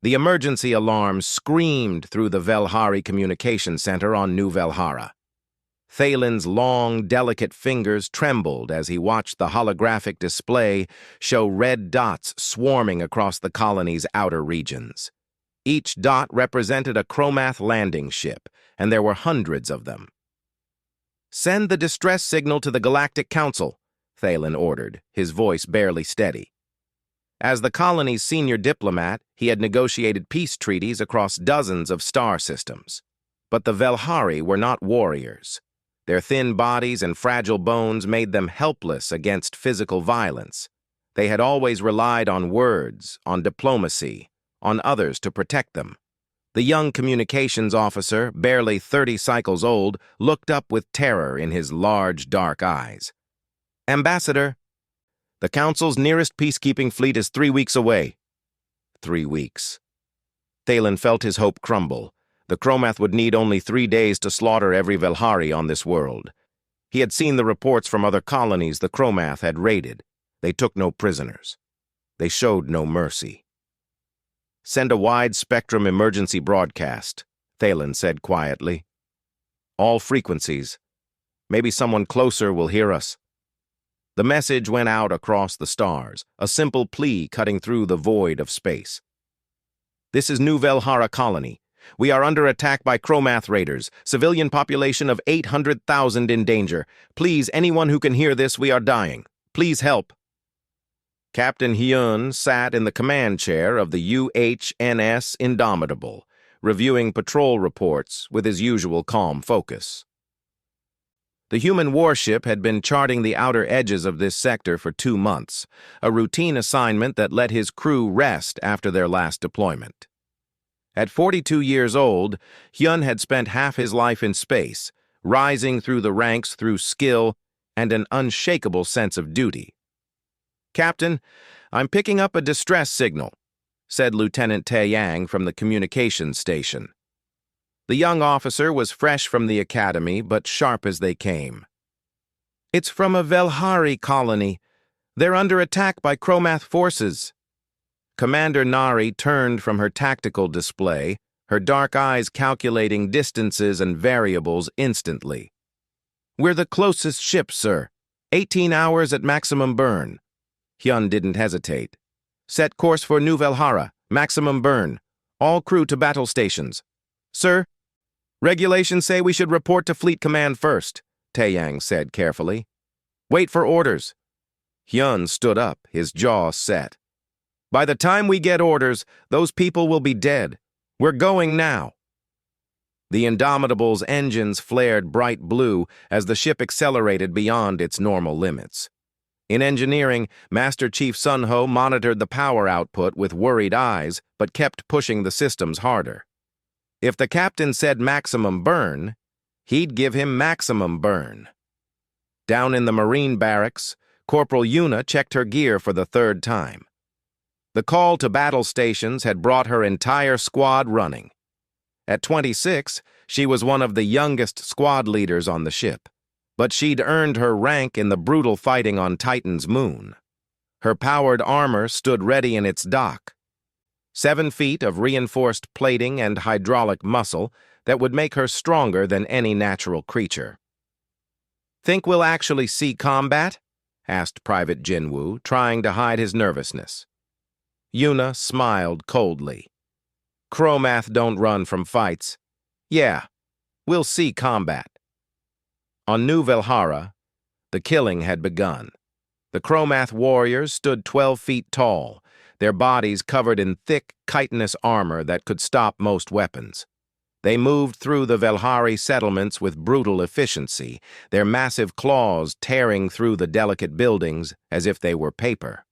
The emergency alarm screamed through the Velhari Communication Center on New Velhara. Thalen's long, delicate fingers trembled as he watched the holographic display show red dots swarming across the colony's outer regions. Each dot represented a Chromath landing ship, and there were hundreds of them. "Send the distress signal to the Galactic Council," Thalen ordered, his voice barely steady. As the colony's senior diplomat, he had negotiated peace treaties across dozens of star systems. But the Velhari were not warriors. Their thin bodies and fragile bones made them helpless against physical violence. They had always relied on words, on diplomacy, on others to protect them. The young communications officer, barely 30 cycles old, looked up with terror in his large, dark eyes. "Ambassador, the Council's nearest peacekeeping fleet is 3 weeks away." 3 weeks. Thalen felt his hope crumble. The Chromath would need only 3 days to slaughter every Velhari on this world. He had seen the reports from other colonies the Chromath had raided. They took no prisoners. They showed no mercy. "Send a wide-spectrum emergency broadcast," Thalen said quietly. "All frequencies. Maybe someone closer will hear us." The message went out across the stars, a simple plea cutting through the void of space. "This is New Velhara Colony. We are under attack by Chromath raiders. Civilian population of 800,000 in danger. Please, anyone who can hear this, we are dying. Please help." Captain Hyun sat in the command chair of the UHNS Indomitable, reviewing patrol reports with his usual calm focus. The human warship had been charting the outer edges of this sector for 2 months, a routine assignment that let his crew rest after their last deployment. At 42 years old, Hyun had spent half his life in space, rising through the ranks through skill and an unshakable sense of duty. "Captain, I'm picking up a distress signal," said Lieutenant Taeyang from the communications station. The young officer was fresh from the academy, but sharp as they came. "It's from a Velhari colony. They're under attack by Chromath forces." Commander Nari turned from her tactical display, her dark eyes calculating distances and variables instantly. "We're the closest ship, sir. 18 hours at maximum burn." Hyun didn't hesitate. "Set course for New Velhara, maximum burn. All crew to battle stations." "Sir, regulations say we should report to Fleet Command first," Taeyang said carefully. "Wait for orders." Hyun stood up, his jaw set. "By the time we get orders, those people will be dead. We're going now." The Indomitable's engines flared bright blue as the ship accelerated beyond its normal limits. In engineering, Master Chief Sunho monitored the power output with worried eyes, but kept pushing the systems harder. If the captain said maximum burn, he'd give him maximum burn. Down in the Marine barracks, Corporal Yuna checked her gear for the 3rd time. The call to battle stations had brought her entire squad running. At 26, she was one of the youngest squad leaders on the ship, but she'd earned her rank in the brutal fighting on Titan's moon. Her powered armor stood ready in its dock. 7 feet of reinforced plating and hydraulic muscle that would make her stronger than any natural creature. "Think we'll actually see combat?" asked Private Jinwoo, trying to hide his nervousness. Yuna smiled coldly. "Chromath don't run from fights. Yeah, we'll see combat." On New Velhara, the killing had begun. The Chromath warriors stood 12 feet tall, their bodies covered in thick, chitinous armor that could stop most weapons. They moved through the Velhari settlements with brutal efficiency, their massive claws tearing through the delicate buildings as if they were paper.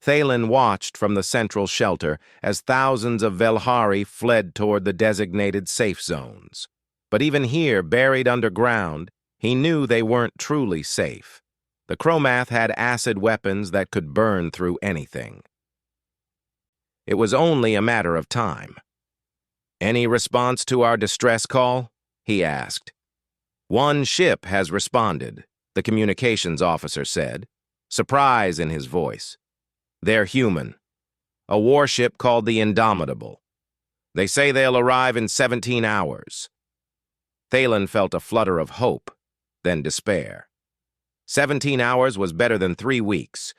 Thalen watched from the central shelter as thousands of Velhari fled toward the designated safe zones. But even here, buried underground, he knew they weren't truly safe. The Chromath had acid weapons that could burn through anything. It was only a matter of time. "Any response to our distress call?" he asked. "One ship has responded," the communications officer said, surprise in his voice. "They're human. a warship called the Indomitable. They say they'll arrive in 17 hours. Thalen felt a flutter of hope, then despair. 17 hours was better than 3 weeks,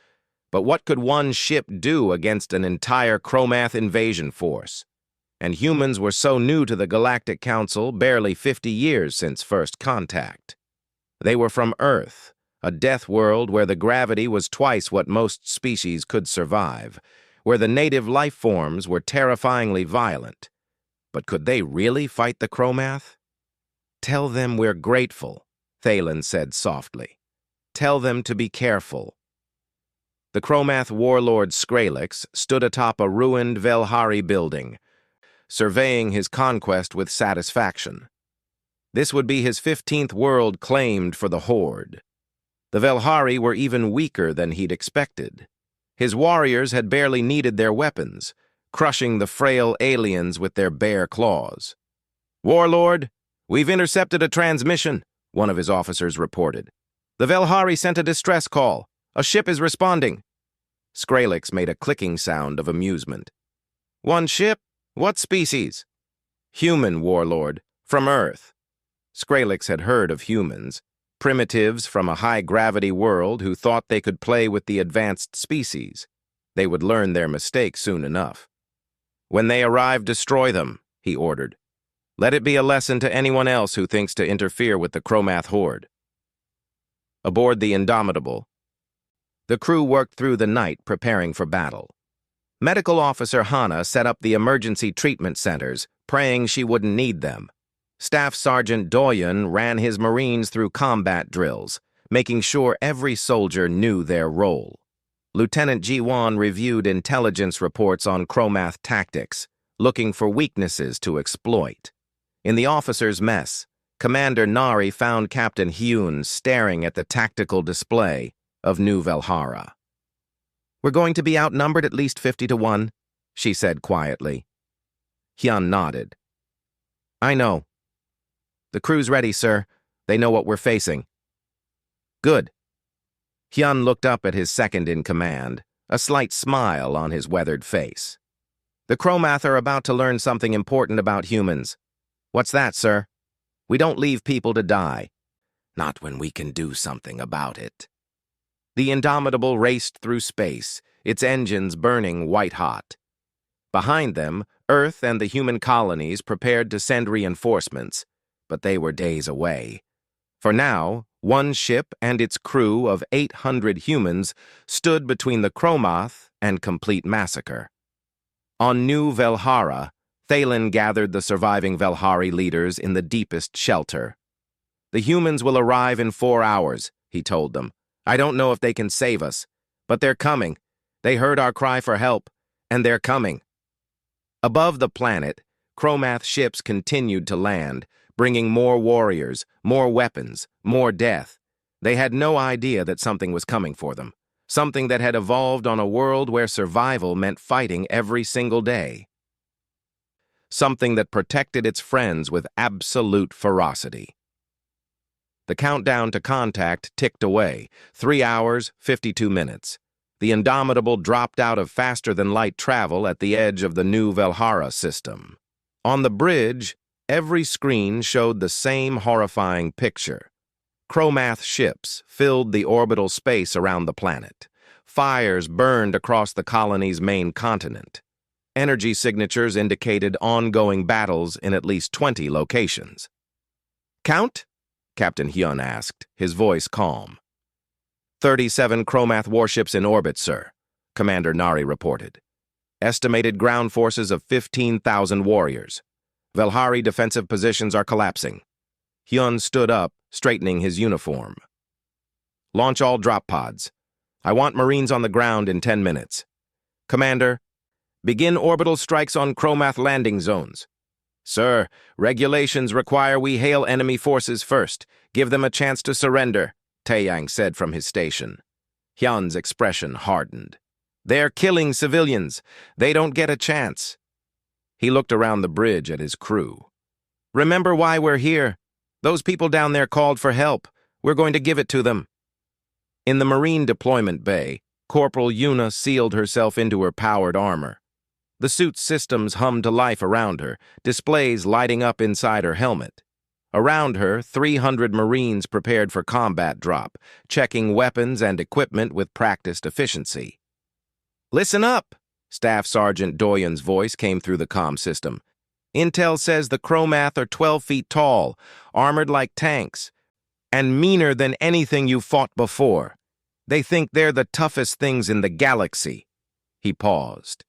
but what could one ship do against an entire Chromath invasion force? And humans were so new to the Galactic Council, barely 50 years since first contact. They were from Earth, a death world where the gravity was twice what most species could survive, where the native life forms were terrifyingly violent. But could they really fight the Chromath? "Tell them we're grateful," Thalen said softly. "Tell them to be careful." The Chromath warlord Skrillex stood atop a ruined Velhari building, surveying his conquest with satisfaction. This would be his 15th world claimed for the Horde. The Velhari were even weaker than he'd expected. His warriors had barely needed their weapons, crushing the frail aliens with their bare claws. "Warlord, we've intercepted a transmission," one of his officers reported. "The Velhari sent a distress call. A ship is responding." Skrillex made a clicking sound of amusement. "One ship? What species?" "Human, Warlord. From Earth." Skrillex had heard of humans, primitives from a high-gravity world who thought they could play with the advanced species. They would learn their mistake soon enough. "When they arrive, destroy them," he ordered. "Let it be a lesson to anyone else who thinks to interfere with the Chromath Horde." Aboard the Indomitable, the crew worked through the night preparing for battle. Medical Officer Hana set up the emergency treatment centers, praying she wouldn't need them. Staff Sergeant Doyen ran his Marines through combat drills, making sure every soldier knew their role. Lieutenant Jiwan reviewed intelligence reports on Chromath tactics, looking for weaknesses to exploit. In the officers' mess, Commander Nari found Captain Hyun staring at the tactical display of New Velhara. "We're going to be outnumbered at least 50-1, she said quietly. Hyun nodded. "I know. The crew's ready, sir. They know what we're facing." "Good." Hyun looked up at his second-in-command, a slight smile on his weathered face. "The Chromath are about to learn something important about humans." "What's that, sir?" "We don't leave people to die." "Not when we can do something about it." The Indomitable raced through space, its engines burning white-hot. Behind them, Earth and the human colonies prepared to send reinforcements, but they were days away. For now, one ship and its crew of 800 humans stood between the Chromath and complete massacre. On New Velhara, Thalen gathered the surviving Velhari leaders in the deepest shelter. "The humans will arrive in 4 hours," he told them. "I don't know if they can save us, but they're coming. They heard our cry for help, and they're coming." Above the planet, Chromath ships continued to land, bringing more warriors, more weapons, more death. They had no idea that something was coming for them, something that had evolved on a world where survival meant fighting every single day. Something that protected its friends with absolute ferocity. The countdown to contact ticked away, 3 hours, 52 minutes. The Indomitable dropped out of faster-than-light travel at the edge of the New Velhara system. On the bridge, every screen showed the same horrifying picture. Chromath ships filled the orbital space around the planet. Fires burned across the colony's main continent. Energy signatures indicated ongoing battles in at least 20 locations. "Count?" Captain Hyun asked, his voice calm. 37 Chromath warships in orbit, sir," Commander Nari reported. "Estimated ground forces of 15,000 warriors. Velhari defensive positions are collapsing." Hyun stood up, straightening his uniform. "Launch all drop pods. I want Marines on the ground in 10 minutes. Commander, begin orbital strikes on Chromath landing zones." "Sir, regulations require we hail enemy forces first. Give them a chance to surrender," Taeyang said from his station. Hyun's expression hardened. "They're killing civilians. They don't get a chance." He looked around the bridge at his crew. "Remember why we're here. Those people down there called for help. We're going to give it to them." In the Marine deployment bay, Corporal Yuna sealed herself into her powered armor. The suit's systems hummed to life around her, displays lighting up inside her helmet. Around her, 300 Marines prepared for combat drop, checking weapons and equipment with practiced efficiency. "Listen up!" Staff Sergeant Doyen's voice came through the comm system. "Intel says the Chromath are 12 feet tall, armored like tanks, and meaner than anything you fought before. They think they're the toughest things in the galaxy." He paused.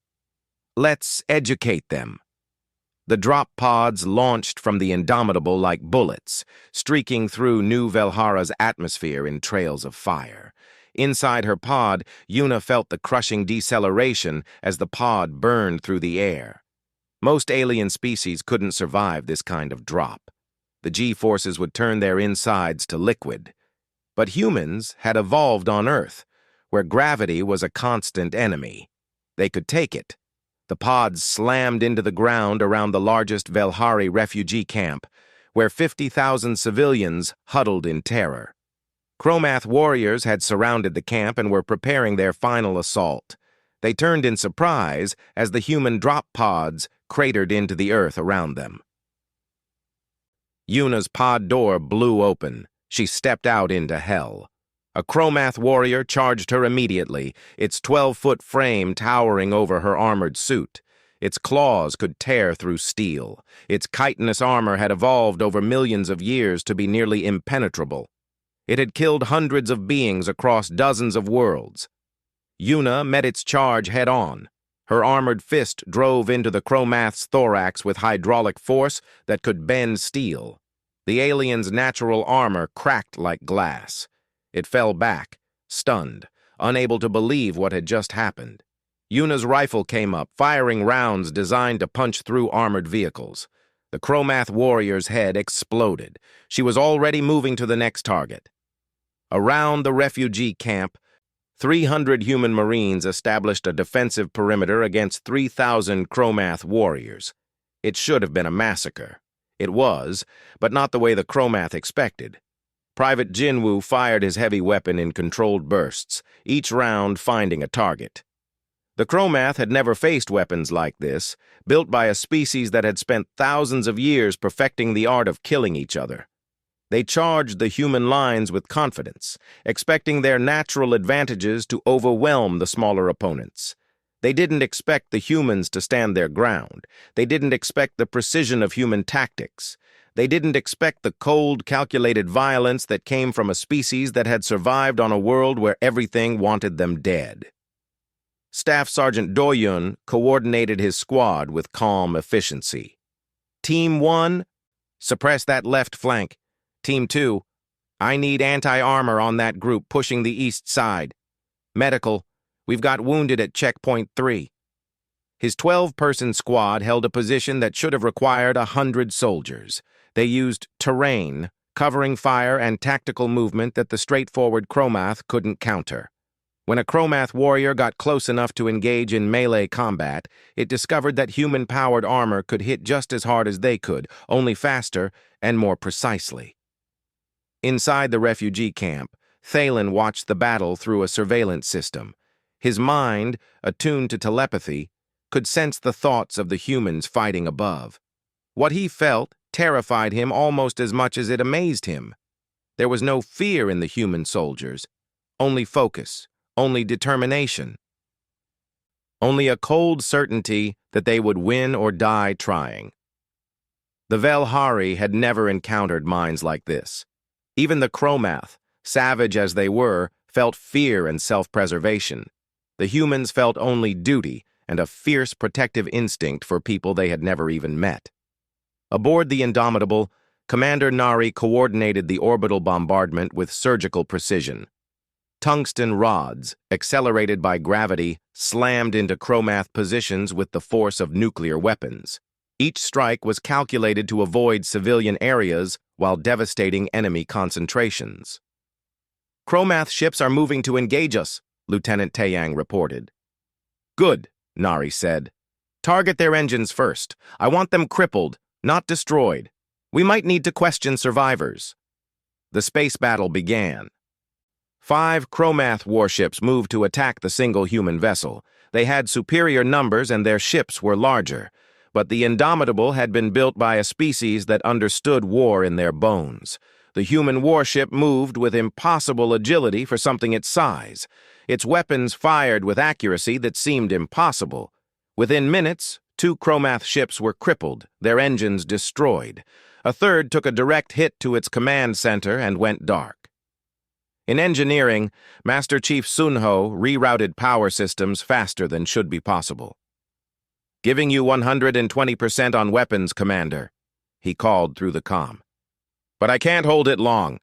"Let's educate them." The drop pods launched from the Indomitable like bullets, streaking through New Velhara's atmosphere in trails of fire. Inside her pod, Yuna felt the crushing deceleration as the pod burned through the air. Most alien species couldn't survive this kind of drop. The G-forces would turn their insides to liquid. But humans had evolved on Earth, where gravity was a constant enemy. They could take it. The pods slammed into the ground around the largest Velhari refugee camp, where 50,000 civilians huddled in terror. Chromath warriors had surrounded the camp and were preparing their final assault. They turned in surprise as the human drop pods cratered into the earth around them. Yuna's pod door blew open. She stepped out into hell. A Chromath warrior charged her immediately, its 12-foot frame towering over her armored suit. Its claws could tear through steel. Its chitinous armor had evolved over millions of years to be nearly impenetrable. It had killed hundreds of beings across dozens of worlds. Yuna met its charge head-on. Her armored fist drove into the Chromath's thorax with hydraulic force that could bend steel. The alien's natural armor cracked like glass. It fell back, stunned, unable to believe what had just happened. Yuna's rifle came up, firing rounds designed to punch through armored vehicles. The Chromath warrior's head exploded. She was already moving to the next target. Around the refugee camp, 300 human Marines established a defensive perimeter against 3,000 Chromath warriors. It should have been a massacre. It was, but not the way the Chromath expected. Private Jinwoo fired his heavy weapon in controlled bursts, each round finding a target. The Chromath had never faced weapons like this, built by a species that had spent thousands of years perfecting the art of killing each other. They charged the human lines with confidence, expecting their natural advantages to overwhelm the smaller opponents. They didn't expect the humans to stand their ground. They didn't expect the precision of human tactics. They didn't expect the cold, calculated violence that came from a species that had survived on a world where everything wanted them dead. Staff Sergeant Doyun coordinated his squad with calm efficiency. Team 1, suppress that left flank. Team 2, I need anti-armor on that group pushing the east side. Medical, we've got wounded at checkpoint 3. His 12-person squad held a position that should have required 100 soldiers. They used terrain, covering fire and tactical movement that the straightforward Chromath couldn't counter. When a Chromath warrior got close enough to engage in melee combat, it discovered that human-powered armor could hit just as hard as they could, only faster and more precisely. Inside the refugee camp, Thalen watched the battle through a surveillance system. His mind, attuned to telepathy, could sense the thoughts of the humans fighting above. What he felt terrified him almost as much as it amazed him. There was no fear in the human soldiers, only focus, only determination. Only a cold certainty that they would win or die trying. The Velhari had never encountered minds like this. Even the Chromath, savage as they were, felt fear and self-preservation. The humans felt only duty and a fierce protective instinct for people they had never even met. Aboard the Indomitable, Commander Nari coordinated the orbital bombardment with surgical precision. Tungsten rods, accelerated by gravity, slammed into Chromath positions with the force of nuclear weapons. Each strike was calculated to avoid civilian areas while devastating enemy concentrations. "Chromath ships are moving to engage us," Lieutenant Taeyang reported. "Good," Nari said. "Target their engines first. I want them crippled, not destroyed. We might need to question survivors." The space battle began. 5 Chromath warships moved to attack the single human vessel. They had superior numbers and their ships were larger, but the Indomitable had been built by a species that understood war in their bones. The human warship moved with impossible agility for something its size. Its weapons fired with accuracy that seemed impossible. Within minutes, 2 Chromath ships were crippled, their engines destroyed. A third took a direct hit to its command center and went dark. In engineering, Master Chief Sunho rerouted power systems faster than should be possible. "Giving you 120% on weapons, Commander," he called through the comm. "But I can't hold it long."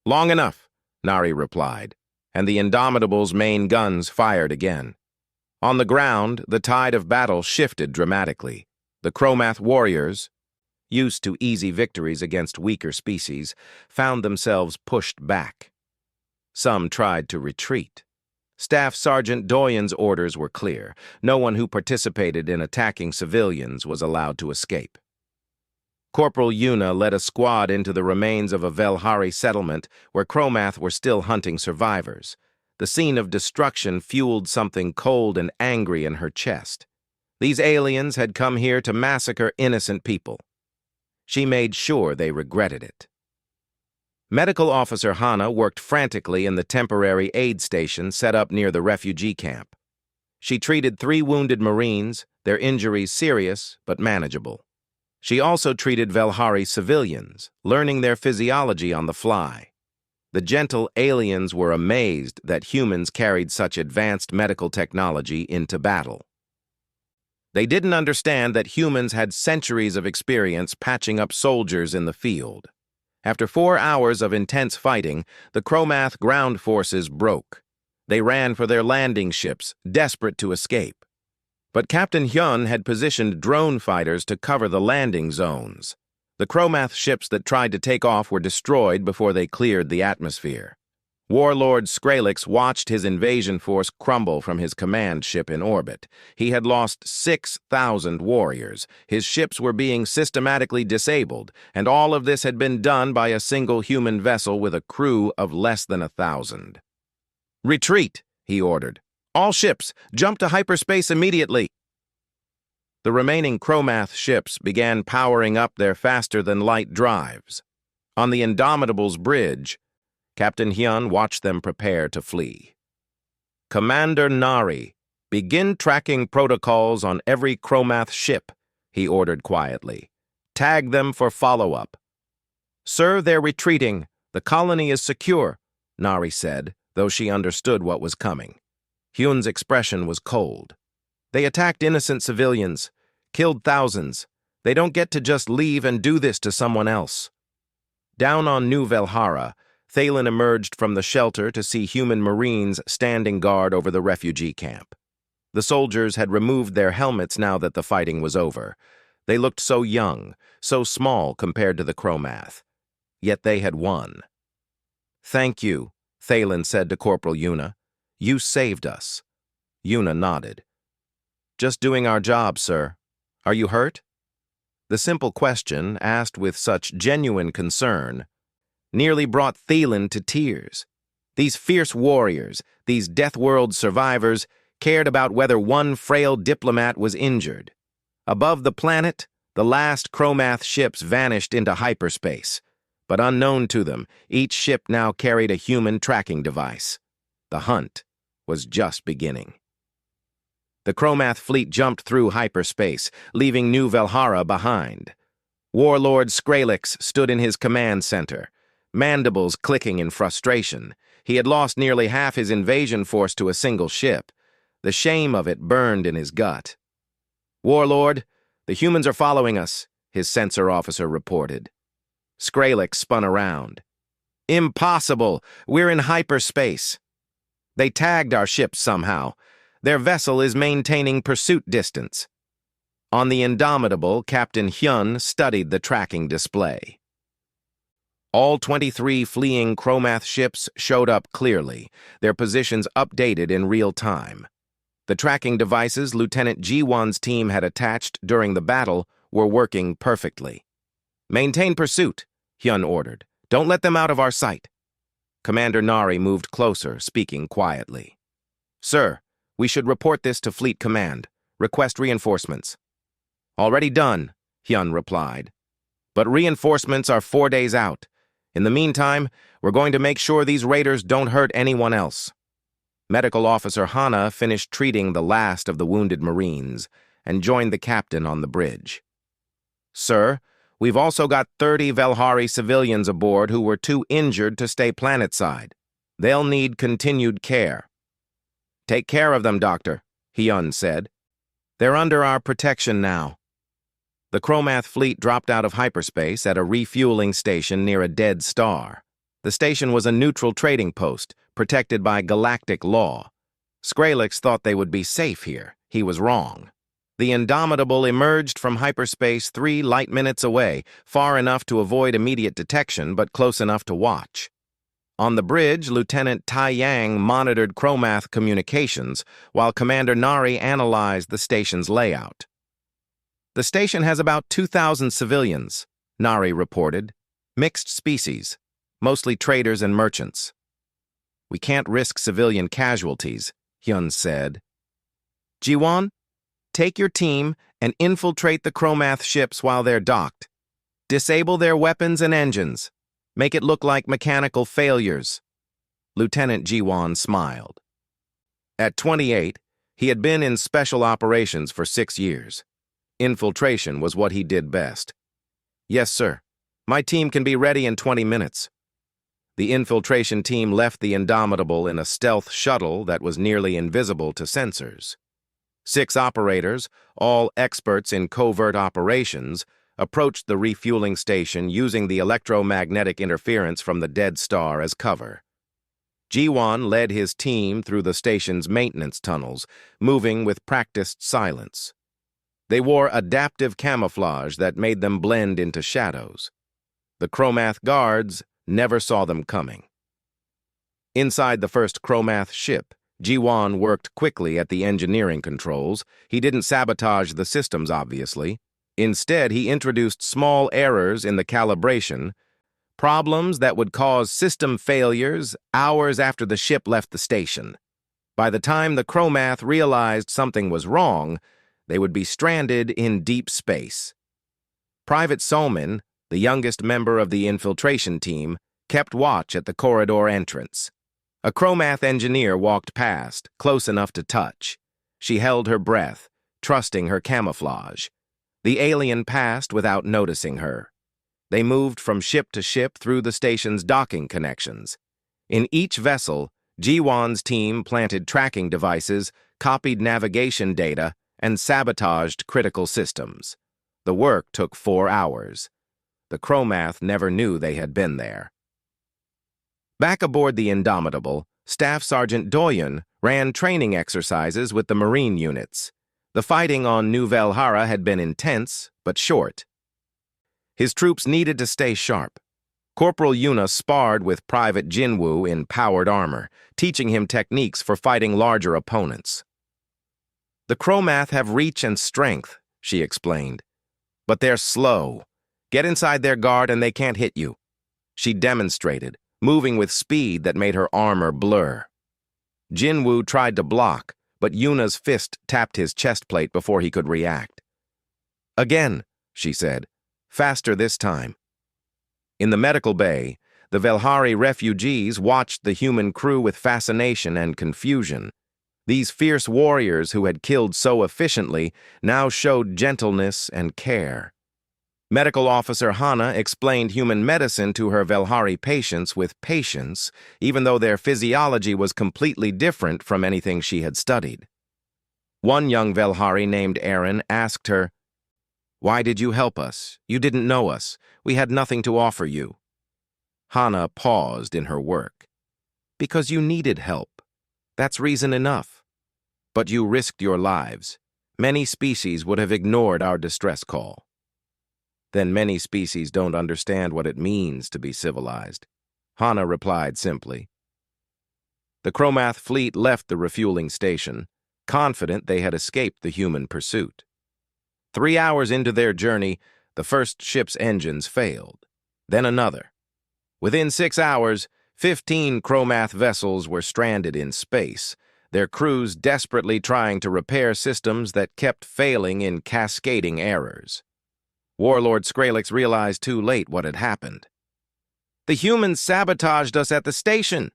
"Long enough," Nari replied, and the Indomitable's main guns fired again. On the ground, the tide of battle shifted dramatically. The Chromath warriors, used to easy victories against weaker species, found themselves pushed back. Some tried to retreat. Staff Sergeant Doyen's orders were clear. No one who participated in attacking civilians was allowed to escape. Corporal Yuna led a squad into the remains of a Velhari settlement where Chromath were still hunting survivors. The scene of destruction fueled something cold and angry in her chest. These aliens had come here to massacre innocent people. She made sure they regretted it. Medical Officer Hana worked frantically in the temporary aid station set up near the refugee camp. She treated 3 wounded Marines, their injuries serious but manageable. She also treated Velhari civilians, learning their physiology on the fly. The gentle aliens were amazed that humans carried such advanced medical technology into battle. They didn't understand that humans had centuries of experience patching up soldiers in the field. After 4 hours of intense fighting, the Chromath ground forces broke. They ran for their landing ships, desperate to escape. But Captain Hyun had positioned drone fighters to cover the landing zones. The Chromath ships that tried to take off were destroyed before they cleared the atmosphere. Warlord Skralex watched his invasion force crumble from his command ship in orbit. He had lost 6,000 warriors. His ships were being systematically disabled, and all of this had been done by a single human vessel with a crew of less than 1,000. "Retreat," he ordered. "All ships, jump to hyperspace immediately." The remaining Chromath ships began powering up their faster-than-light drives. On the Indomitable's bridge, Captain Hyun watched them prepare to flee. "Commander Nari, begin tracking protocols on every Chromath ship," he ordered quietly. "Tag them for follow-up." "Sir, they're retreating. The colony is secure," Nari said, though she understood what was coming. Hyun's expression was cold. "They attacked innocent civilians, killed thousands. They don't get to just leave and do this to someone else." Down on New Velhara, Thalen emerged from the shelter to see human Marines standing guard over the refugee camp. The soldiers had removed their helmets now that the fighting was over. They looked so young, so small compared to the Chromath. Yet they had won. "Thank you," Thalen said to Corporal Yuna. "You saved us." Yuna nodded. "Just doing our job, sir. Are you hurt?" The simple question, asked with such genuine concern, nearly brought Thalen to tears. These fierce warriors, these Deathworld survivors, cared about whether one frail diplomat was injured. Above the planet, the last Chromath ships vanished into hyperspace. But unknown to them, each ship now carried a human tracking device. The hunt was just beginning. The Chromath fleet jumped through hyperspace, leaving New Velhara behind. Warlord Skralex stood in his command center, mandibles clicking in frustration. He had lost nearly half his invasion force to a single ship. The shame of it burned in his gut. "Warlord, the humans are following us," his sensor officer reported. Skralex spun around. "Impossible! We're in hyperspace. They tagged our ships somehow. Their vessel is maintaining pursuit distance." On the Indomitable, Captain Hyun studied the tracking display. All 23 fleeing Chromath ships showed up clearly, their positions updated in real time. The tracking devices Lieutenant Ji-won's team had attached during the battle were working perfectly. "Maintain pursuit," Hyun ordered. "Don't let them out of our sight." Commander Nari moved closer, speaking quietly. "Sir, we should report this to Fleet Command. Request reinforcements." "Already done," Hyun replied. "But reinforcements are 4 days out. In the meantime, we're going to make sure these raiders don't hurt anyone else." Medical Officer Hana finished treating the last of the wounded Marines and joined the captain on the bridge. "Sir, we've also got 30 Velhari civilians aboard who were too injured to stay planetside. They'll need continued care." "Take care of them, Doctor," Hyun said. "They're under our protection now." The Chromath fleet dropped out of hyperspace at a refueling station near a dead star. The station was a neutral trading post, protected by galactic law. Skrillex thought they would be safe here. He was wrong. The Indomitable emerged from hyperspace 3 light minutes away, far enough to avoid immediate detection, but close enough to watch. On the bridge, Lieutenant Tai Yang monitored Chromath communications, while Commander Nari analyzed the station's layout. "The station has about 2,000 civilians," Nari reported. "Mixed species, mostly traders and merchants." "We can't risk civilian casualties," Hyun said. "Jiwon, take your team and infiltrate the Chromath ships while they're docked. Disable their weapons and engines. Make it look like mechanical failures." Lieutenant Jiwon smiled. At 28, he had been in special operations for 6 years. Infiltration was what he did best. "Yes, sir. My team can be ready in 20 minutes." The infiltration team left the Indomitable in a stealth shuttle that was nearly invisible to sensors. 6 operators, all experts in covert operations, approached the refueling station using the electromagnetic interference from the dead star as cover. Jiwon led his team through the station's maintenance tunnels, moving with practiced silence. They wore adaptive camouflage that made them blend into shadows. The Chromath guards never saw them coming. Inside the first Chromath ship, Jiwon worked quickly at the engineering controls. He didn't sabotage the systems, obviously. Instead, he introduced small errors in the calibration, problems that would cause system failures hours after the ship left the station. By the time the Chromath realized something was wrong, they would be stranded in deep space. Private Soman, the youngest member of the infiltration team, kept watch at the corridor entrance. A Chromath engineer walked past, close enough to touch. She held her breath, trusting her camouflage. The alien passed without noticing her. They moved from ship to ship through the station's docking connections. In each vessel, Jiwon's team planted tracking devices, copied navigation data, and sabotaged critical systems. The work took 4 hours. The Chromath never knew they had been there. Back aboard the Indomitable, Staff Sergeant Doyen ran training exercises with the Marine units. The fighting on New Velhara had been intense, but short. His troops needed to stay sharp. Corporal Yuna sparred with Private Jinwoo in powered armor, teaching him techniques for fighting larger opponents. "The Chromath have reach and strength," she explained. "But they're slow. Get inside their guard and they can't hit you." She demonstrated, moving with speed that made her armor blur. Jinwoo tried to block, but Yuna's fist tapped his chest plate before he could react. "Again," she said, "faster this time." In the medical bay, the Velhari refugees watched the human crew with fascination and confusion. These fierce warriors who had killed so efficiently now showed gentleness and care. Medical Officer Hana explained human medicine to her Velhari patients with patience, even though their physiology was completely different from anything she had studied. One young Velhari named Aaron asked her, "Why did you help us? You didn't know us. We had nothing to offer you." Hana paused in her work. "Because you needed help. That's reason enough. But you risked your lives. Many species would have ignored our distress call." "Then many species don't understand what it means to be civilized," Hana replied simply. The Chromath fleet left the refueling station, confident they had escaped the human pursuit. 3 hours into their journey, the first ship's engines failed. Then another. Within 6 hours, 15 Chromath vessels were stranded in space, their crews desperately trying to repair systems that kept failing in cascading errors. Warlord Skrillex realized too late what had happened. "The humans sabotaged us at the station!"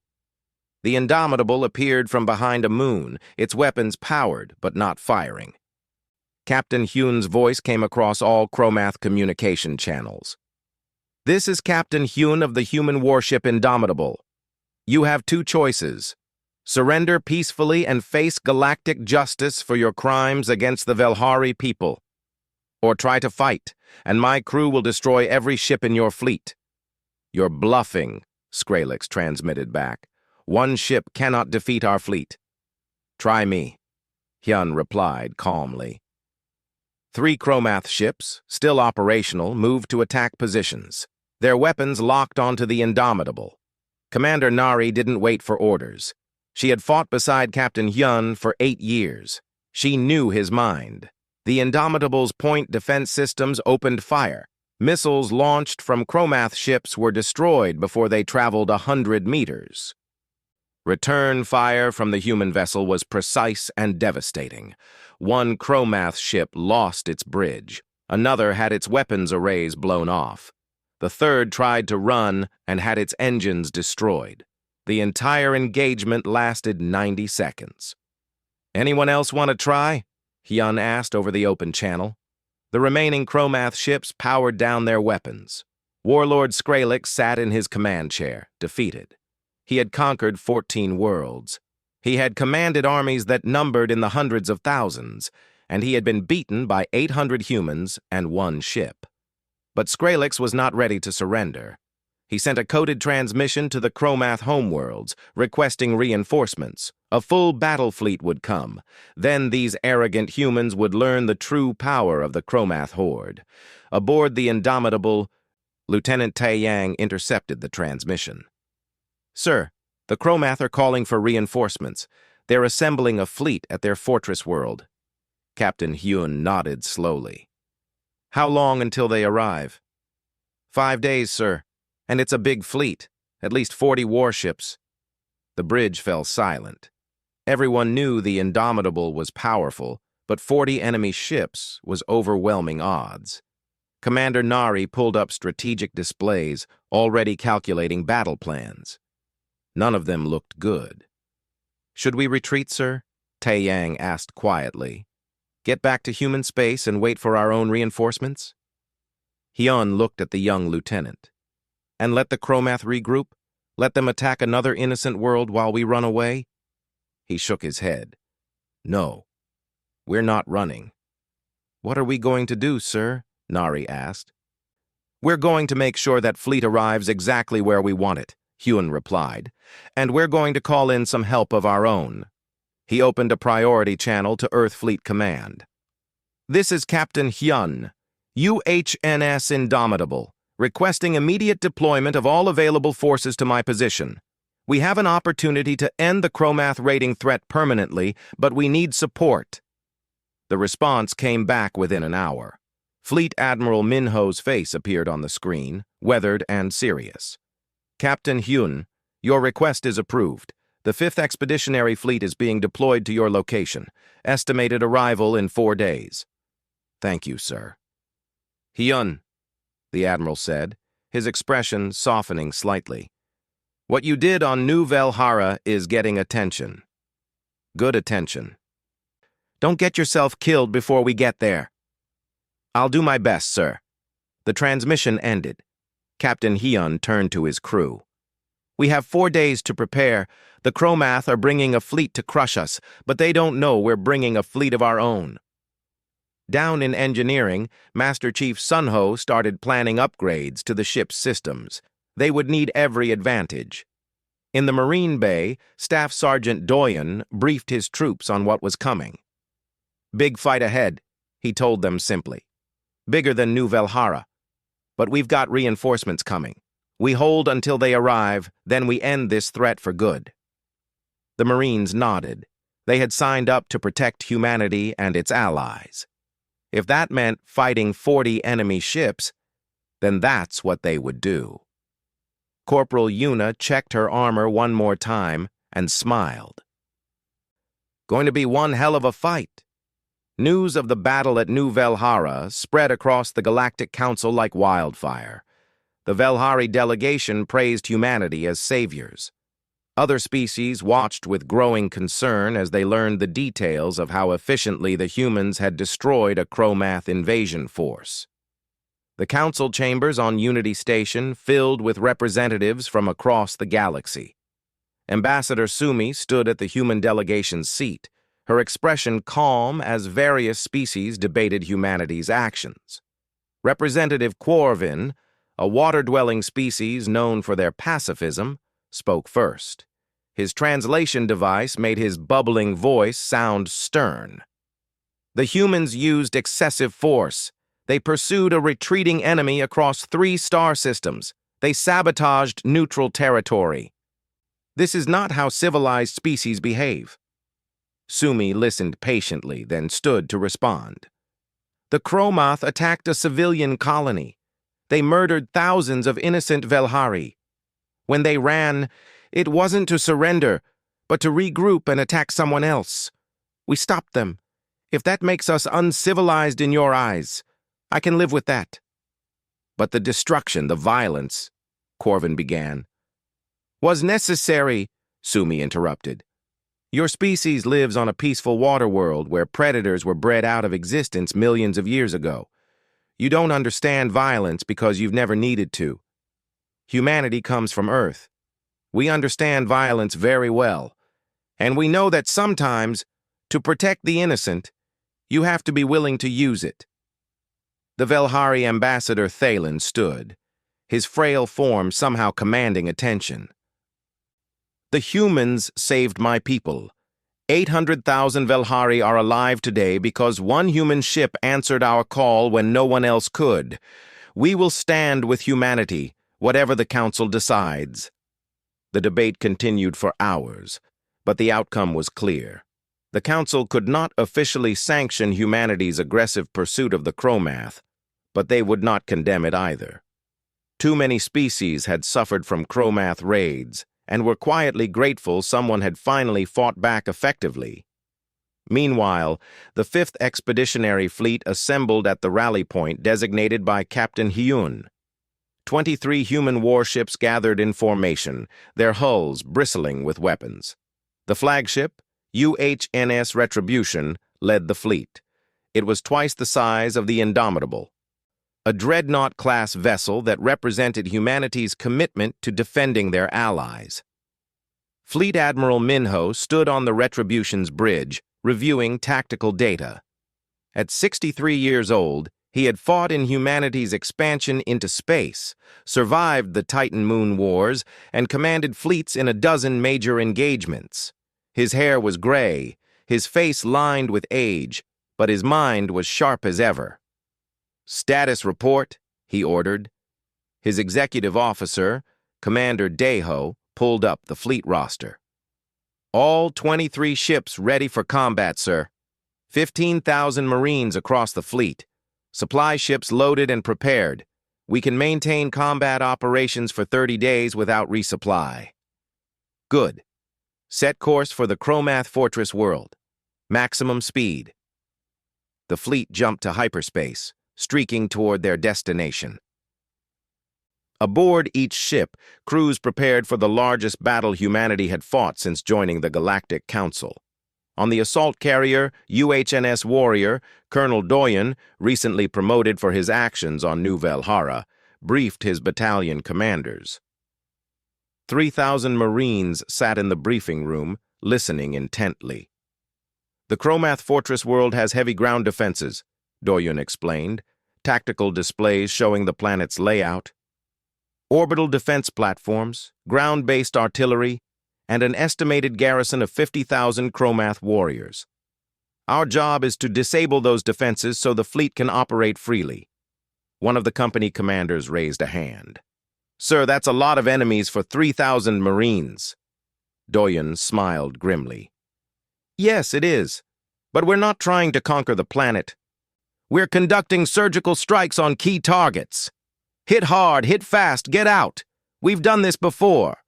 The Indomitable appeared from behind a moon, its weapons powered but not firing. Captain Hyun's voice came across all Chromath communication channels. "This is Captain Hyun of the human warship Indomitable. You have two choices. Surrender peacefully and face galactic justice for your crimes against the Velhari people. Or try to fight, and my crew will destroy every ship in your fleet." "You're bluffing," Skrillex transmitted back. "One ship cannot defeat our fleet." "Try me," Hyun replied calmly. 3 Chromath ships, still operational, moved to attack positions. Their weapons locked onto the Indomitable. Commander Nari didn't wait for orders. She had fought beside Captain Hyun for 8 years. She knew his mind. The Indomitable's point defense systems opened fire. Missiles launched from Chromath ships were destroyed before they traveled 100 meters. Return fire from the human vessel was precise and devastating. 1 Chromath ship lost its bridge. Another had its weapons arrays blown off. The third tried to run and had its engines destroyed. The entire engagement lasted 90 seconds. "Anyone else want to try?" Hyun asked over the open channel. The remaining Chromath ships powered down their weapons. Warlord Skrillex sat in his command chair, defeated. He had conquered 14 worlds. He had commanded armies that numbered in the hundreds of thousands, and he had been beaten by 800 humans and 1 ship. But Skrillex was not ready to surrender. He sent a coded transmission to the Chromath homeworlds, requesting reinforcements. A full battle fleet would come. Then these arrogant humans would learn the true power of the Chromath horde. Aboard the Indomitable, Lieutenant Tae-yang intercepted the transmission. "Sir, the Chromath are calling for reinforcements. They're assembling a fleet at their fortress world." Captain Hyun nodded slowly. "How long until they arrive?" 5 days, sir. And it's a big fleet, at least 40 warships." The bridge fell silent. Everyone knew the Indomitable was powerful, but 40 enemy ships was overwhelming odds. Commander Nari pulled up strategic displays, already calculating battle plans. None of them looked good. "Should we retreat, sir?" Tae-yang asked quietly. "Get back to human space and wait for our own reinforcements?" Hyun looked at the young lieutenant. "And let the Chromath regroup? Let them attack another innocent world while we run away?" He shook his head. "No, we're not running." "What are we going to do, sir?" Nari asked. "We're going to make sure that fleet arrives exactly where we want it," Hyun replied. "And we're going to call in some help of our own." He opened a priority channel to Earth Fleet Command. "This is Captain Hyun, UHNS Indomitable, requesting immediate deployment of all available forces to my position. We have an opportunity to end the Chromath raiding threat permanently, but we need support." The response came back within an hour. Fleet Admiral Minho's face appeared on the screen, weathered and serious. "Captain Hyun, your request is approved. The 5th Expeditionary Fleet is being deployed to your location. Estimated arrival in 4 days." "Thank you, sir." "Hyun," the Admiral said, his expression softening slightly. "What you did on New Velhara is getting attention. Good attention. Don't get yourself killed before we get there." "I'll do my best, sir." The transmission ended. Captain Hyun turned to his crew. "We have 4 days to prepare. The Chromath are bringing a fleet to crush us, but they don't know we're bringing a fleet of our own." Down in engineering, Master Chief Sunho started planning upgrades to the ship's systems. They would need every advantage. In the Marine Bay, Staff Sergeant Doyen briefed his troops on what was coming. "Big fight ahead," he told them simply. "Bigger than New Velhara. But we've got reinforcements coming. We hold until they arrive, then we end this threat for good." The Marines nodded. They had signed up to protect humanity and its allies. If that meant fighting 40 enemy ships, then that's what they would do. Corporal Yuna checked her armor one more time and smiled. Going to be one hell of a fight. News of the battle at New Velhara spread across the Galactic Council like wildfire. The Velhari delegation praised humanity as saviors. Other species watched with growing concern as they learned the details of how efficiently the humans had destroyed a Chromath invasion force. The council chambers on Unity Station filled with representatives from across the galaxy. Ambassador Sumi stood at the human delegation's seat, her expression calm as various species debated humanity's actions. Representative Quarvin, a water-dwelling species known for their pacifism, spoke first. His translation device made his bubbling voice sound stern. The humans used excessive force. They pursued a retreating enemy across 3 star systems. They sabotaged neutral territory. This is not how civilized species behave. Sumi listened patiently, then stood to respond. The Chromath attacked a civilian colony. They murdered thousands of innocent Velhari. When they ran, it wasn't to surrender, but to regroup and attack someone else. We stopped them. If that makes us uncivilized in your eyes, I can live with that. But the destruction, the violence, Corvin began. Was necessary, Sumi interrupted. Your species lives on a peaceful water world where predators were bred out of existence millions of years ago. You don't understand violence because you've never needed to. Humanity comes from Earth. We understand violence very well, and we know that sometimes, to protect the innocent, you have to be willing to use it. The Velhari ambassador Thalen stood, his frail form somehow commanding attention. The humans saved my people. 800,000 Velhari are alive today because one human ship answered our call when no one else could. We will stand with humanity, whatever the Council decides. The debate continued for hours, but the outcome was clear. The Council could not officially sanction humanity's aggressive pursuit of the Chromath, but they would not condemn it either. Too many species had suffered from Chromath raids, and were quietly grateful someone had finally fought back effectively. Meanwhile, the 5th Expeditionary Fleet assembled at the rally point designated by Captain Hyun. 23 human warships gathered in formation, their hulls bristling with weapons. The flagship, UHNS Retribution, led the fleet. It was twice the size of the Indomitable, a dreadnought-class vessel that represented humanity's commitment to defending their allies. Fleet Admiral Minho stood on the Retribution's bridge, reviewing tactical data. At 63 years old, he had fought in humanity's expansion into space, survived the Titan Moon Wars, and commanded fleets in a dozen major engagements. His hair was gray, his face lined with age, but his mind was sharp as ever. "Status report," he ordered. His executive officer, Commander Deho, pulled up the fleet roster. "All 23 ships ready for combat, sir. 15,000 Marines across the fleet. Supply ships loaded and prepared. We can maintain combat operations for 30 days without resupply." "Good. Set course for the Chromath Fortress world. Maximum speed." The fleet jumped to hyperspace, streaking toward their destination. Aboard each ship, crews prepared for the largest battle humanity had fought since joining the Galactic Council. On the assault carrier, UHNS Warrior, Colonel Doyen, recently promoted for his actions on New Velhara, briefed his battalion commanders. 3,000 Marines sat in the briefing room, listening intently. "The Chromath Fortress world has heavy ground defenses," Doyen explained, tactical displays showing the planet's layout. "Orbital defense platforms, ground-based artillery, and an estimated garrison of 50,000 Chromath warriors. Our job is to disable those defenses so the fleet can operate freely." One of the company commanders raised a hand. "Sir, that's a lot of enemies for 3,000 Marines." Doyen smiled grimly. "Yes, it is. But we're not trying to conquer the planet. We're conducting surgical strikes on key targets. Hit hard, hit fast, get out. We've done this before."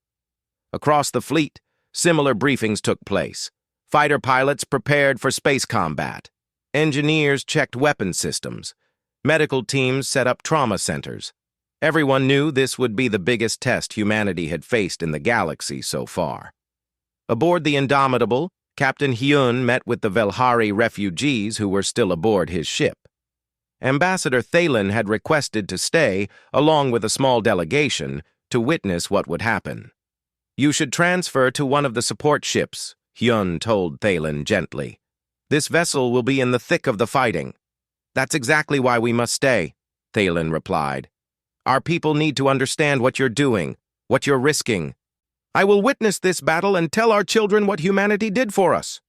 Across the fleet, similar briefings took place. Fighter pilots prepared for space combat. Engineers checked weapon systems. Medical teams set up trauma centers. Everyone knew this would be the biggest test humanity had faced in the galaxy so far. Aboard the Indomitable, Captain Hyun met with the Velhari refugees who were still aboard his ship. Ambassador Thalen had requested to stay, along with a small delegation, to witness what would happen. "You should transfer to one of the support ships," Hyun told Thalen gently. "This vessel will be in the thick of the fighting." "That's exactly why we must stay," Thalen replied. "Our people need to understand what you're doing, what you're risking. I will witness this battle and tell our children what humanity did for us."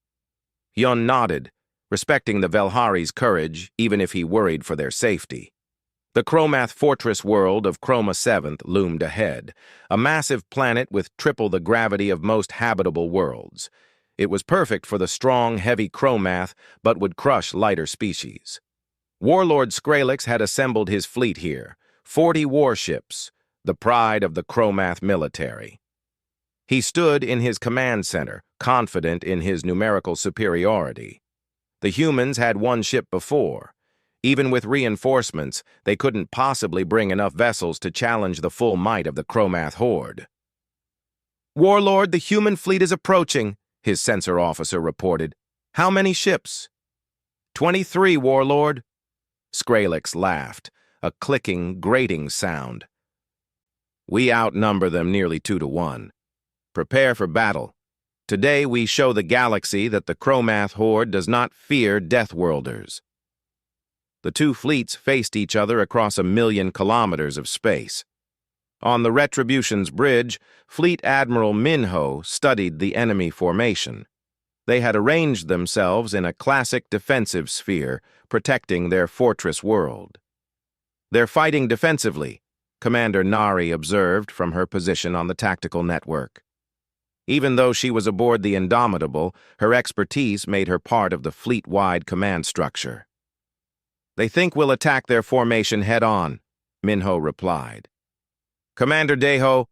Hyun nodded, respecting the Velhari's courage, even if he worried for their safety. The Chromath fortress world of Chroma 7th loomed ahead, a massive planet with triple the gravity of most habitable worlds. It was perfect for the strong, heavy Chromath, but would crush lighter species. Warlord Skrillex had assembled his fleet here, 40 warships, the pride of the Chromath military. He stood in his command center, confident in his numerical superiority. The humans had one ship before. Even with reinforcements, they couldn't possibly bring enough vessels to challenge the full might of the Chromath horde. "Warlord, the human fleet is approaching," his sensor officer reported. "How many ships?" 23, Warlord." Skrillex laughed, a clicking, grating sound. "We outnumber them nearly 2-1. Prepare for battle. Today we show the galaxy that the Chromath horde does not fear Deathworlders." The two fleets faced each other across 1,000,000 kilometers of space. On the Retribution's bridge, Fleet Admiral Minho studied the enemy formation. They had arranged themselves in a classic defensive sphere, protecting their fortress world. "They're fighting defensively," Commander Nari observed from her position on the tactical network. Even though she was aboard the Indomitable, her expertise made her part of the fleet-wide command structure. "They think we'll attack their formation head-on," Minho replied. "Commander Deho,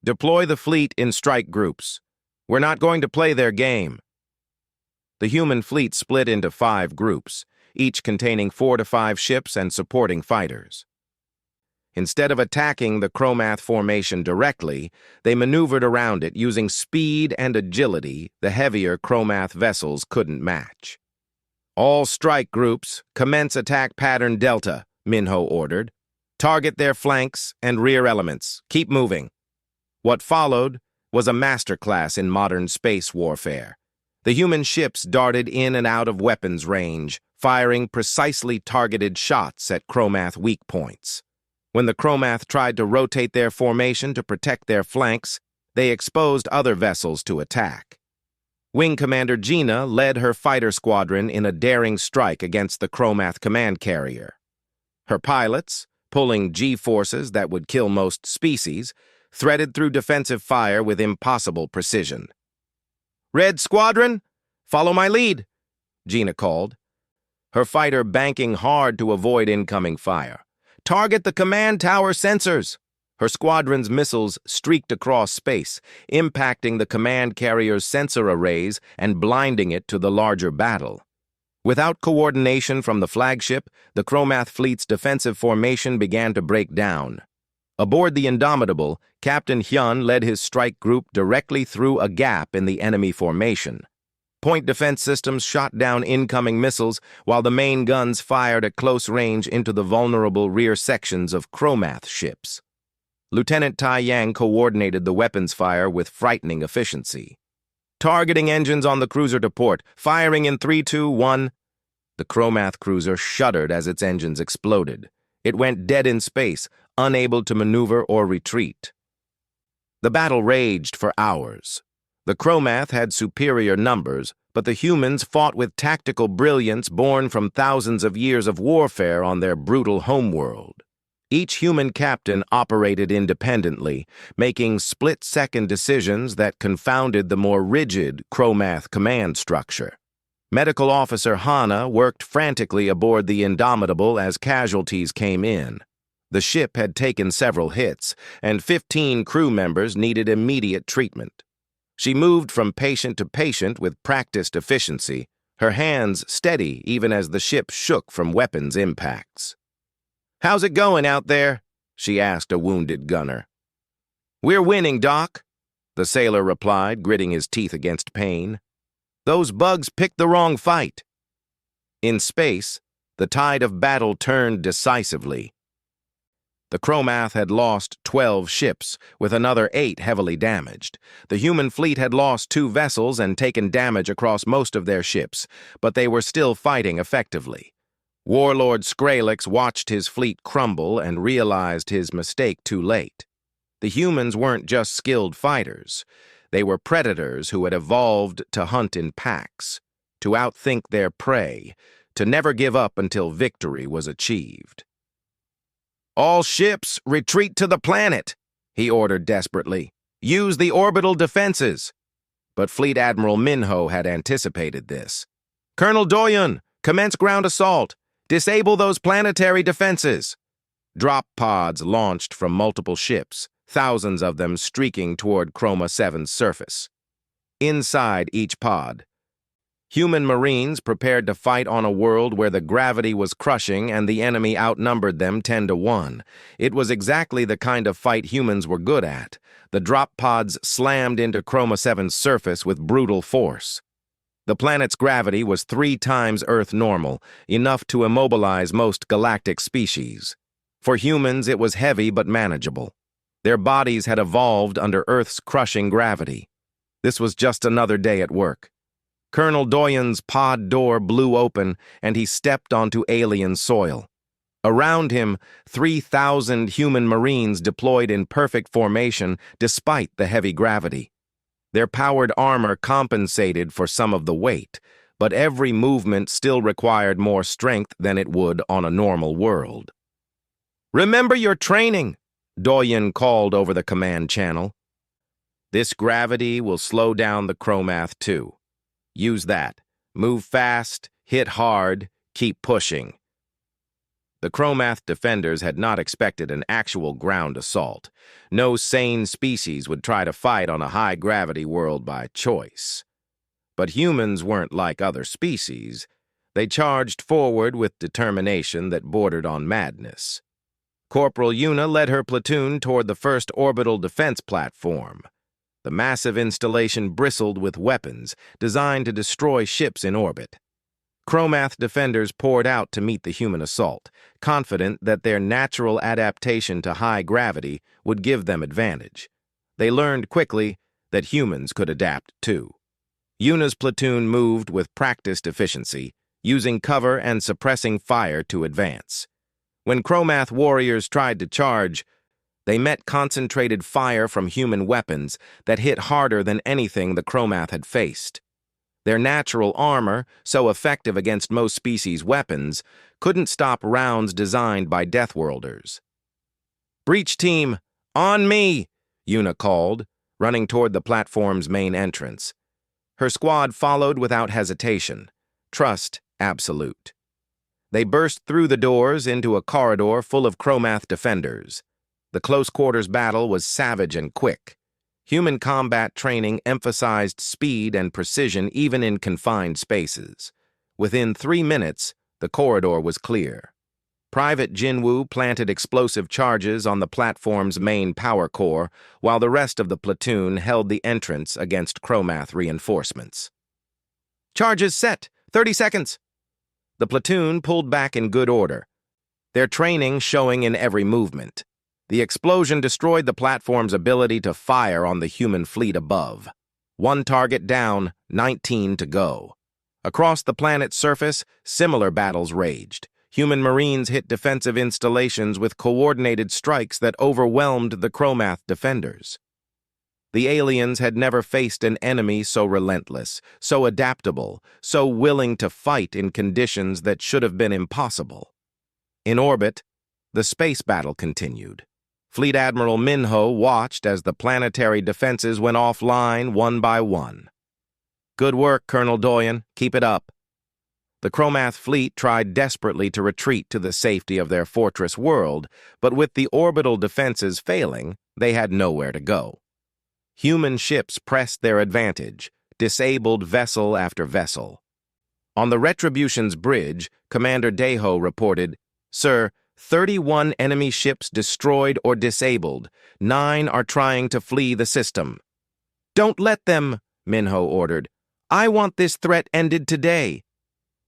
deploy the fleet in strike groups. We're not going to play their game." The human fleet split into 5 groups, each containing 4 to 5 ships and supporting fighters. Instead of attacking the Chromath formation directly, they maneuvered around it using speed and agility the heavier Chromath vessels couldn't match. "All strike groups, commence attack pattern Delta," Minho ordered. "Target their flanks and rear elements. Keep moving." What followed was a masterclass in modern space warfare. The human ships darted in and out of weapons range, firing precisely targeted shots at Chromath weak points. When the Chromath tried to rotate their formation to protect their flanks, they exposed other vessels to attack. Wing Commander Gina led her fighter squadron in a daring strike against the Chromath command carrier. Her pilots, pulling G-forces that would kill most species, threaded through defensive fire with impossible precision. "Red Squadron, follow my lead," Gina called, her fighter banking hard to avoid incoming fire. "Target the command tower sensors." Her squadron's missiles streaked across space, impacting the command carrier's sensor arrays and blinding it to the larger battle. Without coordination from the flagship, the Chromath fleet's defensive formation began to break down. Aboard the Indomitable, Captain Hyun led his strike group directly through a gap in the enemy formation. Point defense systems shot down incoming missiles, while the main guns fired at close range into the vulnerable rear sections of Chromath ships. Lieutenant Tai Yang coordinated the weapons fire with frightening efficiency. "Targeting engines on the cruiser to port, firing in 3, 2, 1. The Chromath cruiser shuddered as its engines exploded. It went dead in space, unable to maneuver or retreat. The battle raged for hours. The Chromath had superior numbers, but the humans fought with tactical brilliance born from thousands of years of warfare on their brutal homeworld. Each human captain operated independently, making split-second decisions that confounded the more rigid Chromath command structure. Medical Officer Hana worked frantically aboard the Indomitable as casualties came in. The ship had taken several hits, and 15 crew members needed immediate treatment. She moved from patient to patient with practiced efficiency, her hands steady even as the ship shook from weapons impacts. "How's it going out there?" she asked a wounded gunner. "We're winning, Doc," the sailor replied, gritting his teeth against pain. "Those bugs picked the wrong fight." In space, the tide of battle turned decisively. The Chromath had lost 12 ships, with another 8 heavily damaged. The human fleet had lost 2 vessels and taken damage across most of their ships, but they were still fighting effectively. Warlord Skrillex watched his fleet crumble and realized his mistake too late. The humans weren't just skilled fighters. They were predators who had evolved to hunt in packs, to outthink their prey, to never give up until victory was achieved. "All ships, retreat to the planet," he ordered desperately. "Use the orbital defenses." But Fleet Admiral Minho had anticipated this. "Colonel Doyon, commence ground assault. Disable those planetary defenses." Drop pods launched from multiple ships, thousands of them streaking toward Chroma 7's surface. Inside each pod, human Marines prepared to fight on a world where the gravity was crushing and the enemy outnumbered them 10-1. It was exactly the kind of fight humans were good at. The drop pods slammed into Chroma 7's surface with brutal force. The planet's gravity was 3 times Earth normal, enough to immobilize most galactic species. For humans, it was heavy but manageable. Their bodies had evolved under Earth's crushing gravity. This was just another day at work. Colonel Doyon's pod door blew open, and he stepped onto alien soil. Around him, 3,000 human Marines deployed in perfect formation despite the heavy gravity. Their powered armor compensated for some of the weight, but every movement still required more strength than it would on a normal world. "Remember your training," Doyon called over the command channel. "This gravity will slow down the Chromath too. Use that. Move fast, hit hard, keep pushing." The Chromath defenders had not expected an actual ground assault. No sane species would try to fight on a high-gravity world by choice. But humans weren't like other species. They charged forward with determination that bordered on madness. Corporal Yuna led her platoon toward the first orbital defense platform. The massive installation bristled with weapons designed to destroy ships in orbit. Chromath defenders poured out to meet the human assault, confident that their natural adaptation to high gravity would give them advantage. They learned quickly that humans could adapt too. Yuna's platoon moved with practiced efficiency, using cover and suppressing fire to advance. When Chromath warriors tried to charge, they met concentrated fire from human weapons that hit harder than anything the Chromath had faced. Their natural armor, so effective against most species' weapons, couldn't stop rounds designed by Deathworlders. "Breach team, on me!" Yuna called, running toward the platform's main entrance. Her squad followed without hesitation. Trust absolute. They burst through the doors into a corridor full of Chromath defenders. The close-quarters battle was savage and quick. Human combat training emphasized speed and precision even in confined spaces. Within 3 minutes, the corridor was clear. Private Jinwoo planted explosive charges on the platform's main power core, while the rest of the platoon held the entrance against Chromath reinforcements. "Charges set! 30 seconds!" The platoon pulled back in good order, their training showing in every movement. The explosion destroyed the platform's ability to fire on the human fleet above. 1 target down, 19 to go. Across the planet's surface, similar battles raged. Human Marines hit defensive installations with coordinated strikes that overwhelmed the Chromath defenders. The aliens had never faced an enemy so relentless, so adaptable, so willing to fight in conditions that should have been impossible. In orbit, the space battle continued. Fleet Admiral Minho watched as the planetary defenses went offline one by one. "Good work, Colonel Doyon. Keep it up." The Chromath fleet tried desperately to retreat to the safety of their fortress world, but with the orbital defenses failing, they had nowhere to go. Human ships pressed their advantage, disabled vessel after vessel. On the Retribution's bridge, Commander Deho reported, "Sir, 31 enemy ships destroyed or disabled. 9 are trying to flee the system." "Don't let them," Minho ordered. "I want this threat ended today."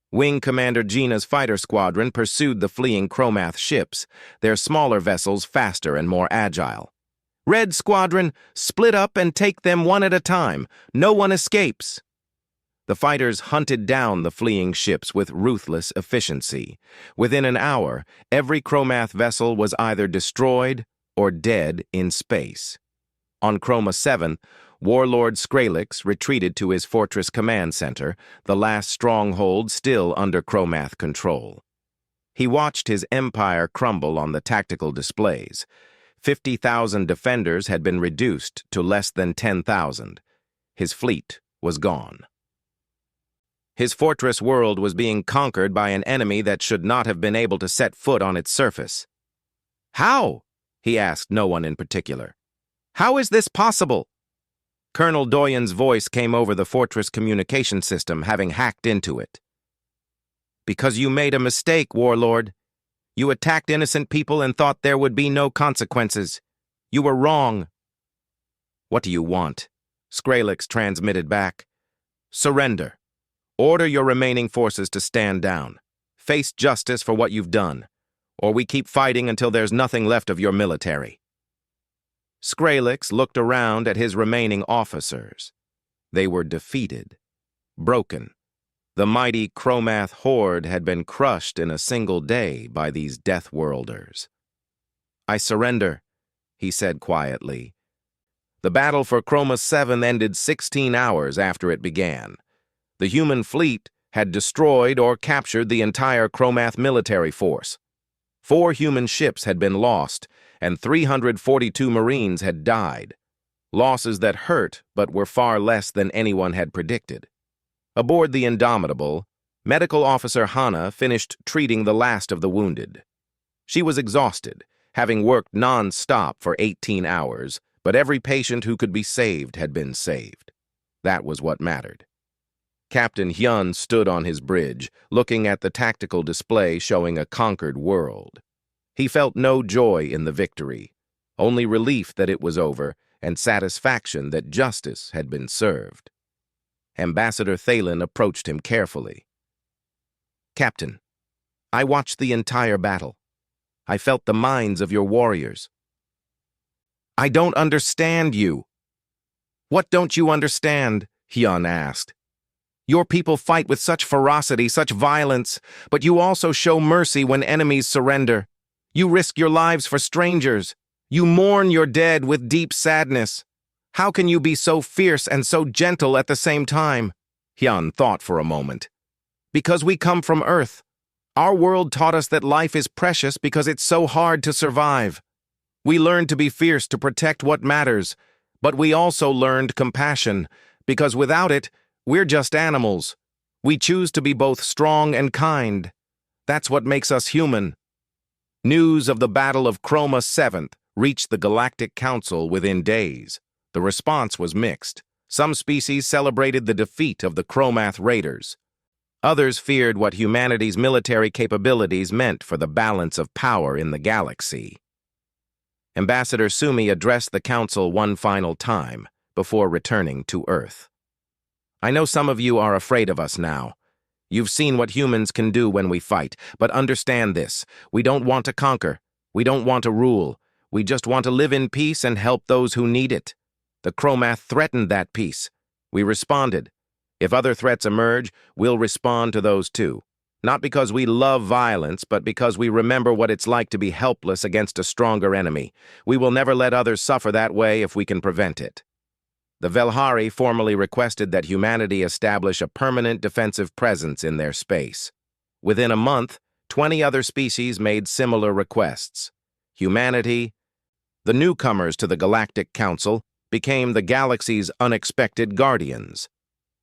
Wing Commander Gina's fighter squadron pursued the fleeing Chromath ships, their smaller vessels faster and more agile. "Red Squadron, split up and take them one at a time. No one escapes." The fighters hunted down the fleeing ships with ruthless efficiency. Within an hour, every Chromath vessel was either destroyed or dead in space. On Chroma 7, Warlord Skrillex retreated to his fortress command center, the last stronghold still under Chromath control. He watched his empire crumble on the tactical displays. 50,000 defenders had been reduced to less than 10,000. His fleet was gone. His fortress world was being conquered by an enemy that should not have been able to set foot on its surface. "How?" he asked no one in particular. "How is this possible?" Colonel Doyen's voice came over the fortress communication system, having hacked into it. "Because you made a mistake, Warlord. You attacked innocent people and thought there would be no consequences. You were wrong." "What do you want?" Skrillex transmitted back. "Surrender. Order your remaining forces to stand down. Face justice for what you've done, or we keep fighting until there's nothing left of your military." Skrillex looked around at his remaining officers. They were defeated, broken. The mighty Chromath horde had been crushed in a single day by these Deathworlders. "I surrender," he said quietly. The battle for Chroma 7 ended 16 hours after it began. The human fleet had destroyed or captured the entire Chromath military force. 4 human ships had been lost, and 342 Marines had died. Losses that hurt but were far less than anyone had predicted. Aboard the Indomitable, Medical Officer Hana finished treating the last of the wounded. She was exhausted, having worked non-stop for 18 hours, but every patient who could be saved had been saved. That was what mattered. Captain Hyun stood on his bridge, looking at the tactical display showing a conquered world. He felt no joy in the victory, only relief that it was over and satisfaction that justice had been served. Ambassador Thalen approached him carefully. "Captain, I watched the entire battle. I felt the minds of your warriors." "I don't understand you." "What don't you understand?" Hyun asked. "Your people fight with such ferocity, such violence, but you also show mercy when enemies surrender. You risk your lives for strangers. You mourn your dead with deep sadness. How can you be so fierce and so gentle at the same time?" Hyun thought for a moment. "Because we come from Earth. Our world taught us that life is precious because it's so hard to survive. We learned to be fierce to protect what matters, but we also learned compassion, because without it, we're just animals. We choose to be both strong and kind. That's what makes us human." News of the Battle of Chroma 7 reached the Galactic Council within days. The response was mixed. Some species celebrated the defeat of the Chromath Raiders. Others feared what humanity's military capabilities meant for the balance of power in the galaxy. Ambassador Sumi addressed the Council one final time before returning to Earth. "I know some of you are afraid of us now. You've seen what humans can do when we fight, but understand this. We don't want to conquer. We don't want to rule. We just want to live in peace and help those who need it. The Chromath threatened that peace. We responded. If other threats emerge, we'll respond to those too. Not because we love violence, but because we remember what it's like to be helpless against a stronger enemy. We will never let others suffer that way if we can prevent it." The Velhari formally requested that humanity establish a permanent defensive presence in their space. Within a month, 20 other species made similar requests. Humanity, the newcomers to the Galactic Council, became the galaxy's unexpected guardians.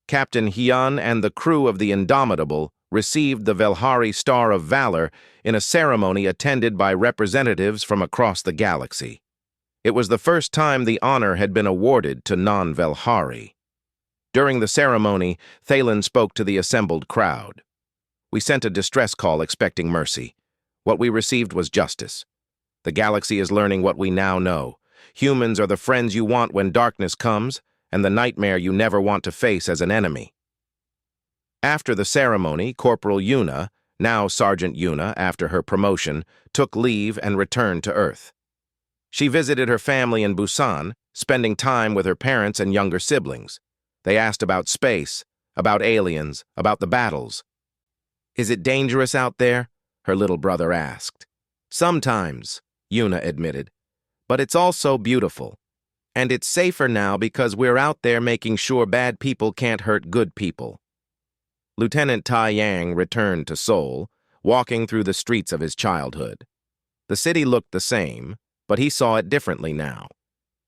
Captain Hyun and the crew of the Indomitable received the Velhari Star of Valor in a ceremony attended by representatives from across the galaxy. It was the first time the honor had been awarded to non-Velhari. During the ceremony, Thalen spoke to the assembled crowd. "We sent a distress call expecting mercy. What we received was justice. The galaxy is learning what we now know. Humans are the friends you want when darkness comes, and the nightmare you never want to face as an enemy." After the ceremony, Corporal Yuna, now Sergeant Yuna after her promotion, took leave and returned to Earth. She visited her family in Busan, spending time with her parents and younger siblings. They asked about space, about aliens, about the battles. "Is it dangerous out there?" her little brother asked. "Sometimes," Yuna admitted, "but it's also beautiful. And it's safer now because we're out there making sure bad people can't hurt good people." Lieutenant Tai Yang returned to Seoul, walking through the streets of his childhood. The city looked the same, but he saw it differently now.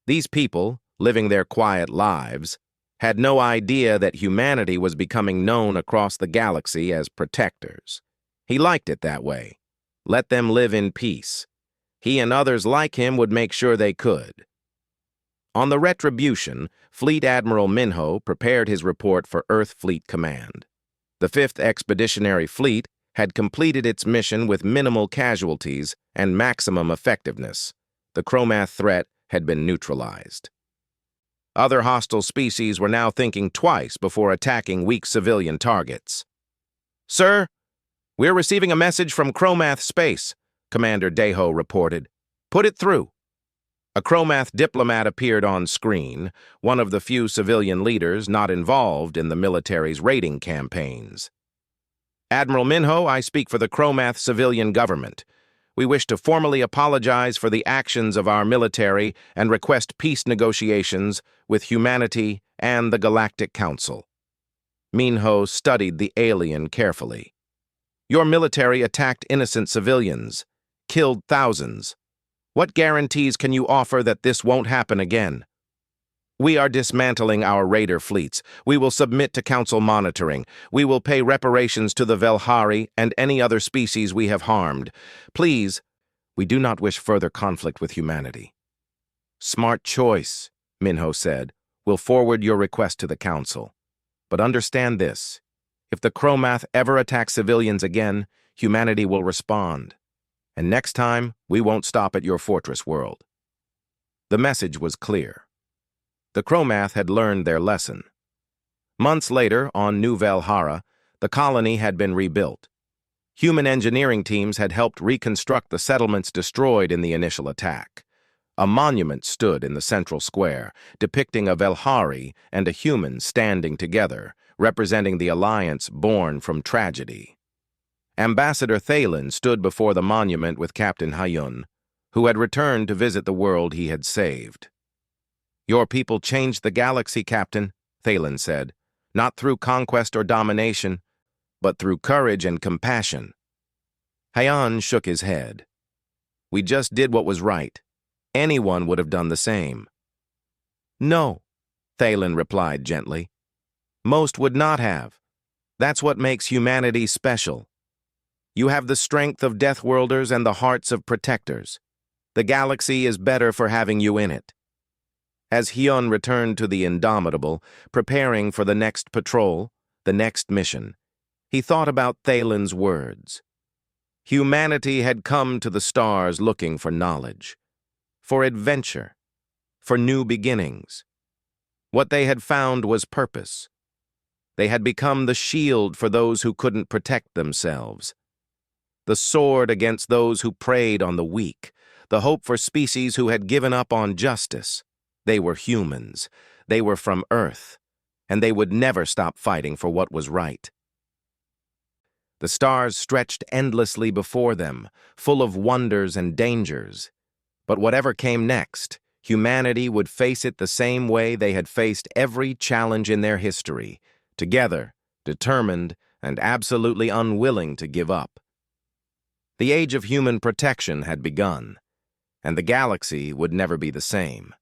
These people, living their quiet lives, had no idea that humanity was becoming known across the galaxy as protectors. He liked it that way. Let them live in peace. He and others like him would make sure they could. On the Retribution, Fleet Admiral Minho prepared his report for Earth Fleet Command. The 5th Expeditionary Fleet had completed its mission with minimal casualties and maximum effectiveness. The Chromath threat had been neutralized. Other hostile species were now thinking twice before attacking weak civilian targets. "Sir, we're receiving a message from Chromath Space," Commander Deho reported. "Put it through." A Chromath diplomat appeared on screen, one of the few civilian leaders not involved in the military's raiding campaigns. "Admiral Minho, I speak for the Chromath civilian government. We wish to formally apologize for the actions of our military and request peace negotiations with humanity and the Galactic Council." Minho studied the alien carefully. "Your military attacked innocent civilians, killed thousands. What guarantees can you offer that this won't happen again?" "We are dismantling our raider fleets. We will submit to Council monitoring. We will pay reparations to the Velhari and any other species we have harmed. Please, we do not wish further conflict with humanity." "Smart choice," Minho said. "We'll forward your request to the Council. But understand this. If the Chromath ever attack civilians again, humanity will respond. And next time, we won't stop at your fortress world." The message was clear. The Chromath had learned their lesson. Months later, on New Velhara, the colony had been rebuilt. Human engineering teams had helped reconstruct the settlements destroyed in the initial attack. A monument stood in the central square, depicting a Velhari and a human standing together, representing the alliance born from tragedy. Ambassador Thalen stood before the monument with Captain Hyun, who had returned to visit the world he had saved. "Your people changed the galaxy, Captain," Thalen said, "not through conquest or domination, but through courage and compassion." Hyun shook his head. "We just did what was right. Anyone would have done the same." "No," Thalen replied gently. "Most would not have. That's what makes humanity special. You have the strength of Deathworlders and the hearts of protectors. The galaxy is better for having you in it." As Hyun returned to the Indomitable, preparing for the next patrol, the next mission, he thought about Thalen's words. Humanity had come to the stars looking for knowledge, for adventure, for new beginnings. What they had found was purpose. They had become the shield for those who couldn't protect themselves, the sword against those who preyed on the weak, the hope for species who had given up on justice. They were humans, they were from Earth, and they would never stop fighting for what was right. The stars stretched endlessly before them, full of wonders and dangers. But whatever came next, humanity would face it the same way they had faced every challenge in their history, together, determined, and absolutely unwilling to give up. The age of human protection had begun, and the galaxy would never be the same.